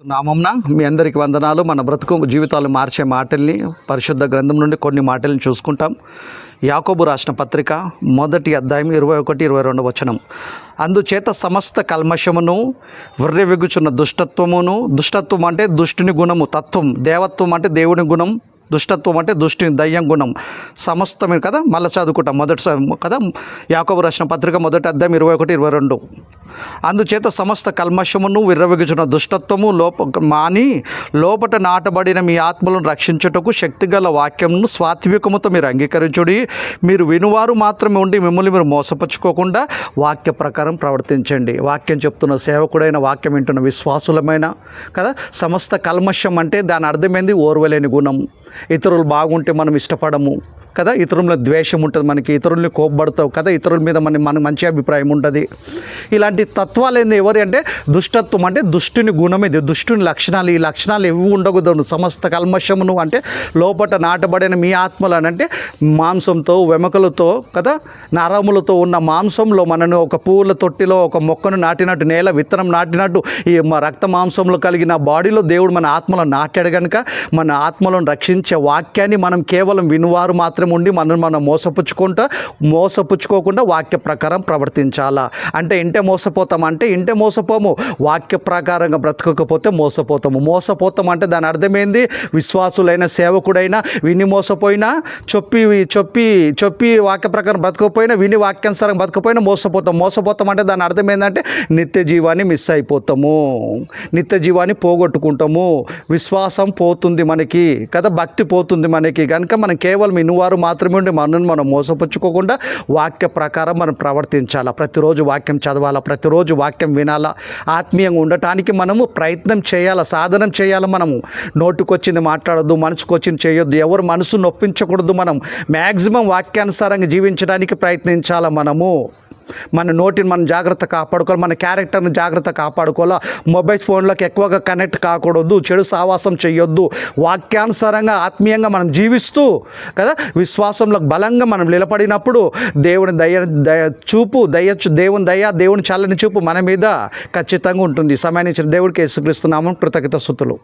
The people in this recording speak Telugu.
నామంన మీ అందరికి వందనాలు. మన బ్రతుకు జీవితాలు మార్చే మాటల్ని పరిశుద్ధ గ్రంథం నుండి కొన్ని మాటల్ని చూసుకుంటాం. యాకోబు రాసిన పత్రిక 1 అధ్యాయం 21-22 వచనం. అందుచేత సమస్త కల్మషమును విర్రవీగుచున్న దుష్టత్వం అంటే దుష్టుని గుణము, తత్వం, దేవత్వం అంటే దేవుని గుణం, దుష్టత్వం అంటే దుష్టిని దయ్యం గుణం సమస్తమే కదా. మళ్ళీ చదువుకుంటాం మొదటిసారి కదా. యాకోబు రాసిన పత్రిక 1 అధ్యాయం 21-22. అందుచేత సమస్త కల్మషమును విర్రవీగుచున్న దుష్టత్వము మాని లోపట నాటబడిన మీ ఆత్మలను రక్షించుటకు శక్తిగల వాక్యమును సాత్వికముతో మీరు అంగీకరించుడి. మీరు వినువారు మాత్రమే ఉండి మిమ్మల్ని మీరు మోసపుచ్చుకోకుండా వాక్య ప్రకారం ప్రవర్తించండి. వాక్యం చెప్తున్న సేవకుడైన, వాక్యం వింటున్న విశ్వాసులమైన కదా. సమస్త కల్మషం అంటే దాని అర్థమైంది ఓర్వలేని గుణం. ఇతరులు బాగుంటే మనం ఇష్టపడము కదా. ఇతరుల ద్వేషం ఉంటుంది మనకి, ఇతరుల్ని కోప్పడతావు కదా. ఇతరుల మీద మనకు మంచి అభిప్రాయం ఉంటుంది. ఇలాంటి తత్వాలు ఏంది ఎవరు అంటే దుష్టత్వం అంటే దుష్టుని గుణం, ఇది దుష్టుని లక్షణాలు. ఈ లక్షణాలు ఎవి ఉండకూడదు. సమస్త కల్మషమును అంటే లోపట నాటబడిన మీ ఆత్మలు అని అంటే మాంసంతో, వెమకలతో కదా, నరములతో ఉన్న మాంసంలో మనను ఒక పువ్వుల తొట్టిలో ఒక మొక్కను నాటినట్టు, నేల విత్తనం నాటినట్టు ఈ రక్త మాంసంలో కలిగిన బాడీలో దేవుడు మన ఆత్మలను నాటాడు కనుక మన ఆత్మలను రక్షించే వాక్యాన్ని మనం కేవలం వినువారు మాత్రం ఉండి మనం మోసపుచ్చుకోకుండా వాక్య ప్రకారం ప్రవర్తించాలా. అంటే ఇంటే మోసపోతాం అంటే ఇంటే మోసపోము, వాక్య ప్రకారంగా బ్రతకకపోతే మోసపోతాం అంటే దాని అర్థమైంది విశ్వాసులైన సేవకుడైనా విని మోసపోయినా, చొప్పి వాక్య ప్రకారం బ్రతకపోయినా, విని వాక్యానుసారం బ్రతకపోయినా మోసపోతాం అంటే దాని అర్థమైందంటే నిత్య జీవాన్ని మిస్ అయిపోతాము, నిత్య జీవాన్ని పోగొట్టుకుంటాము, విశ్వాసం పోతుంది మనకి కదా, భక్తి పోతుంది మనకి. కనుక మనం కేవలం ఇనువారు మాత్రమే ఉండి మనం మోసపుచ్చుకోకుండా వాక్య ప్రకారం మనం ప్రవర్తించాలా. ప్రతిరోజు వాక్యం చదవాలా, ప్రతిరోజు వాక్యం వినాలా. ఆత్మీయంగా ఉండటానికి మనము ప్రయత్నం చేయాలా, సాధనం చేయాలి. మనము నోటుకొచ్చింది మాట్లాడొద్దు, మనసుకొచ్చింది చేయొద్దు, ఎవరు మనసు నొప్పించకూడదు. మనం మ్యాక్సిమం వాక్యానుసారంగా జీవించడానికి ప్రయత్నించాలా. మన నోటిని మనం జాగ్రత్త కాపాడుకోవాలి, మన క్యారెక్టర్ని జాగ్రత్త కాపాడుకోవాలి. మొబైల్ ఫోన్లోకి ఎక్కువగా కనెక్ట్ కాకూడదు, చెడు సావాసం చేయొద్దు. వాక్యానుసారంగా ఆత్మీయంగా మనం జీవిస్తూ కదా విశ్వాసంలో బలంగా మనం నిలబడినప్పుడు దేవుని దేవుని చల్లని చూపు మన మీద ఖచ్చితంగా ఉంటుంది. సమయాన్ని ఇచ్చిన దేవుడికి యేసుక్రీస్తు నామమున కృతజ్ఞతాస్తుతులు.